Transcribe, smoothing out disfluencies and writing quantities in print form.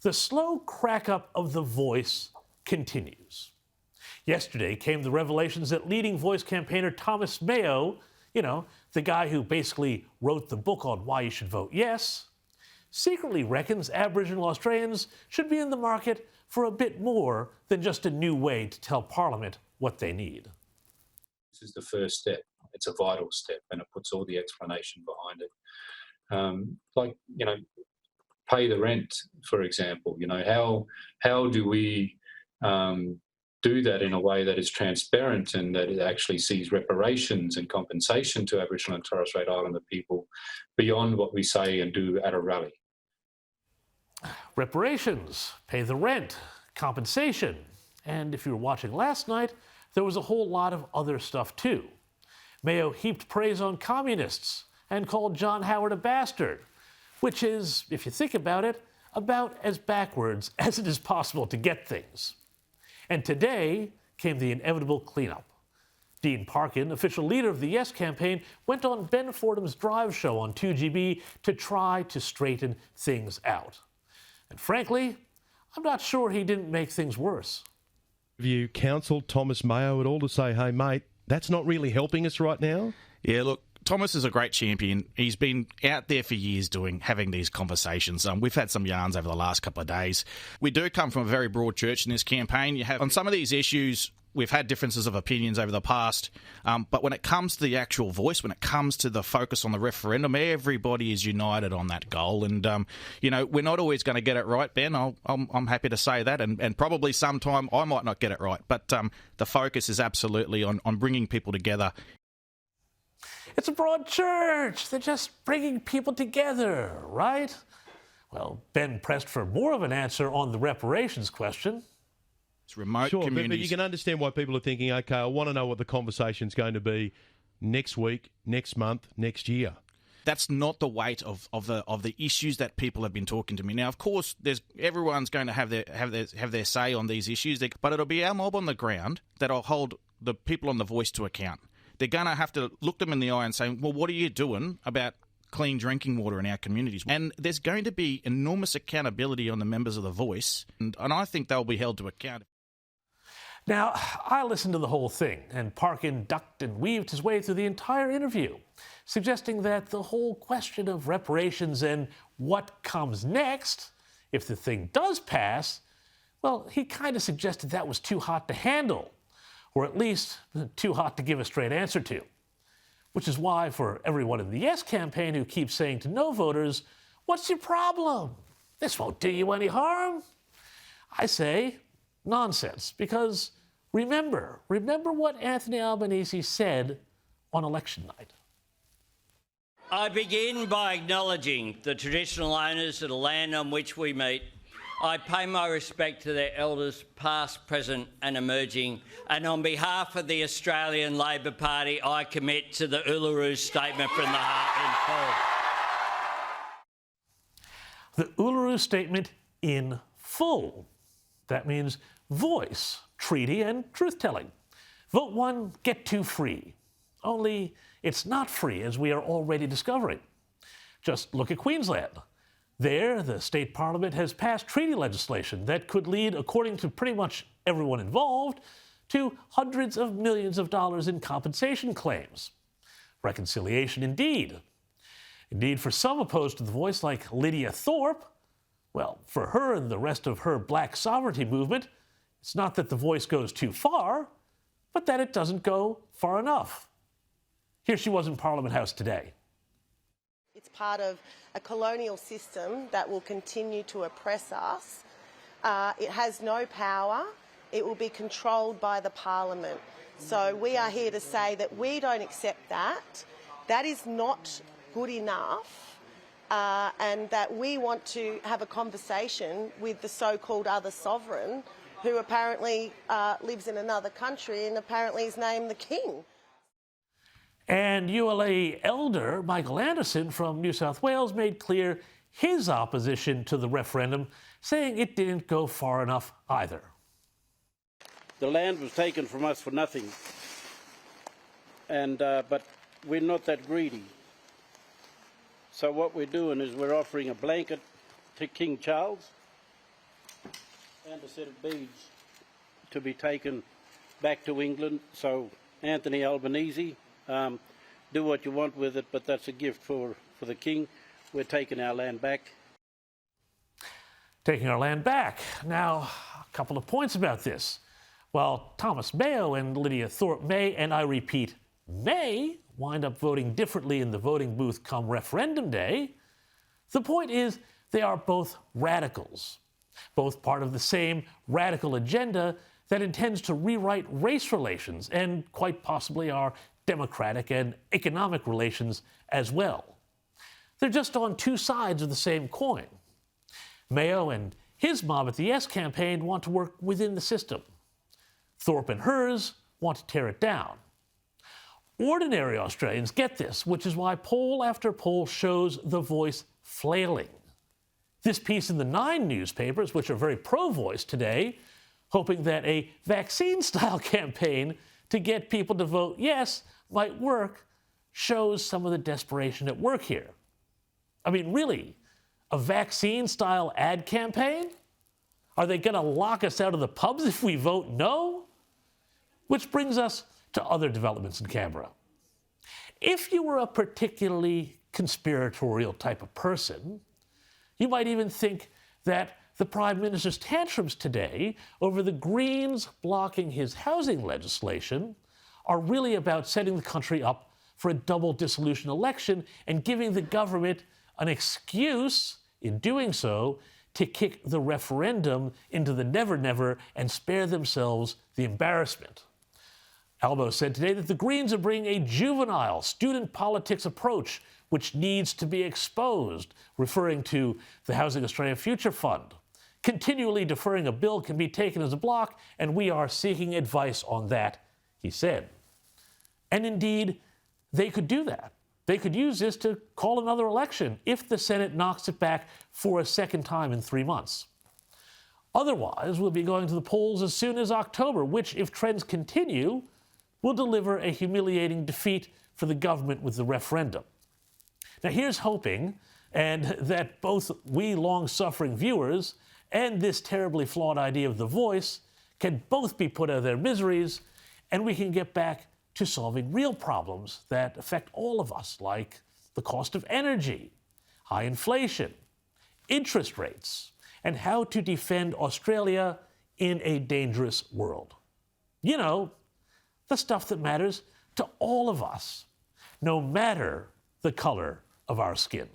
The slow crack-up of the voice continues. Yesterday came the revelations that leading voice campaigner Thomas Mayo, the guy who basically wrote the book on why you should vote yes, secretly reckons Aboriginal Australians should be in the market for a bit more than just a new way to tell Parliament what they need. This is the first step. It's a vital step, and it puts all the explanation behind it. Pay the rent, for example. How do we do that in a way that is transparent and that it actually sees reparations and compensation to Aboriginal and Torres Strait Islander people beyond what we say and do at a rally? Reparations, pay the rent, compensation. And if you were watching last night, there was a whole lot of other stuff too. Mayo heaped praise on communists and called John Howard a bastard, which is, if you think about it, about as backwards as it is possible to get things. And today came the inevitable cleanup. Dean Parkin, official leader of the Yes campaign, went on Ben Fordham's Drive show on 2GB to try to straighten things out. And frankly, I'm not sure he didn't make things worse. Have you counselled Thomas Mayo at all to say, hey, mate, that's not really helping us right now? Yeah, look, Thomas is a great champion. He's been out there for years having these conversations. We've had some yarns over the last couple of days. We do come from a very broad church in this campaign. On some of these issues, we've had differences of opinions over the past. But when it comes to the actual voice, when it comes to the focus on the referendum, everybody is united on that goal. And, we're not always going to get it right, Ben. I'm happy to say that. And probably sometime I might not get it right. But the focus is absolutely on bringing people together. It's a broad church. They're just bringing people together, right? Well, Ben pressed for more of an answer on the reparations question. It's remote sure, communities. But you can understand why people are thinking, OK, I want to know what the conversation's going to be next week, next month, next year. That's not the weight of the issues that people have been talking to me. Now, of course, everyone's going to have their say on these issues, but it'll be our mob on the ground that'll hold the people on the voice to account. They're going to have to look them in the eye and say, well, what are you doing about clean drinking water in our communities? And there's going to be enormous accountability on the members of the voice, and I think they'll be held to account. Now, I listened to the whole thing, and Parkin ducked and weaved his way through the entire interview, suggesting that the whole question of reparations and what comes next, if the thing does pass, well, he kind of suggested that was too hot to handle, or at least too hot to give a straight answer to. Which is why, for everyone in the Yes campaign who keeps saying to no voters, what's your problem? This won't do you any harm. I say, nonsense, because remember what Anthony Albanese said on election night. I begin by acknowledging the traditional owners of the land on which we meet. I pay my respect to their elders, past, present and emerging, and on behalf of the Australian Labor Party, I commit to the Uluru Statement from the Heart in full. The Uluru Statement in full. That means voice, treaty and truth-telling. Vote one, get two free. Only it's not free, as we are already discovering. Just look at Queensland. There, the state parliament has passed treaty legislation that could lead, according to pretty much everyone involved, to hundreds of millions of dollars in compensation claims. Reconciliation indeed. Indeed, for some opposed to the voice like Lydia Thorpe, well, for her and the rest of her black sovereignty movement, it's not that the voice goes too far, but that it doesn't go far enough. Here she was in Parliament House today. It's part of a colonial system that will continue to oppress us. It has no power. It will be controlled by the Parliament. So we are here to say that we don't accept that. That is not good enough, and that we want to have a conversation with the so-called other sovereign who apparently lives in another country and apparently is named the King. And ULA elder Michael Anderson from New South Wales made clear his opposition to the referendum, saying it didn't go far enough either. The land was taken from us for nothing, but we're not that greedy. So what we're doing is we're offering a blanket to King Charles and a set of beads to be taken back to England. So, Anthony Albanese, do what you want with it, but that's a gift for the King. We're taking our land back. Taking our land back. Now, a couple of points about this. While Thomas Mayo and Lydia Thorpe may, and I repeat, may wind up voting differently in the voting booth come referendum day, the point is they are both radicals, both part of the same radical agenda that intends to rewrite race relations and quite possibly our democratic and economic relations as well. They're just on two sides of the same coin. Mayo and his mob at the Yes campaign want to work within the system. Thorpe and hers want to tear it down. Ordinary Australians get this, which is why poll after poll shows the voice flailing. This piece in the 9 newspapers, which are very pro-voice today, hoping that a vaccine-style campaign to get people to vote yes might work, shows some of the desperation at work here. I mean, really, a vaccine-style ad campaign? Are they going to lock us out of the pubs if we vote no? Which brings us to other developments in Canberra. If you were a particularly conspiratorial type of person, you might even think that the Prime Minister's tantrums today over the Greens blocking his housing legislation are really about setting the country up for a double dissolution election and giving the government an excuse, in doing so, to kick the referendum into the never-never and spare themselves the embarrassment. Albo said today that the Greens are bringing a juvenile student politics approach which needs to be exposed, referring to the Housing Australia Future Fund. Continually deferring a bill can be taken as a block, and we are seeking advice on that, he said. And indeed, they could do that. They could use this to call another election if the Senate knocks it back for a second time in 3 months. Otherwise, we'll be going to the polls as soon as October, which, if trends continue, will deliver a humiliating defeat for the government with the referendum. Now, here's hoping, and that both we long-suffering viewers and this terribly flawed idea of the voice can both be put out of their miseries, and we can get back to solving real problems that affect all of us, like the cost of energy, high inflation, interest rates, and how to defend Australia in a dangerous world. You know, the stuff that matters to all of us, no matter the color of our skin.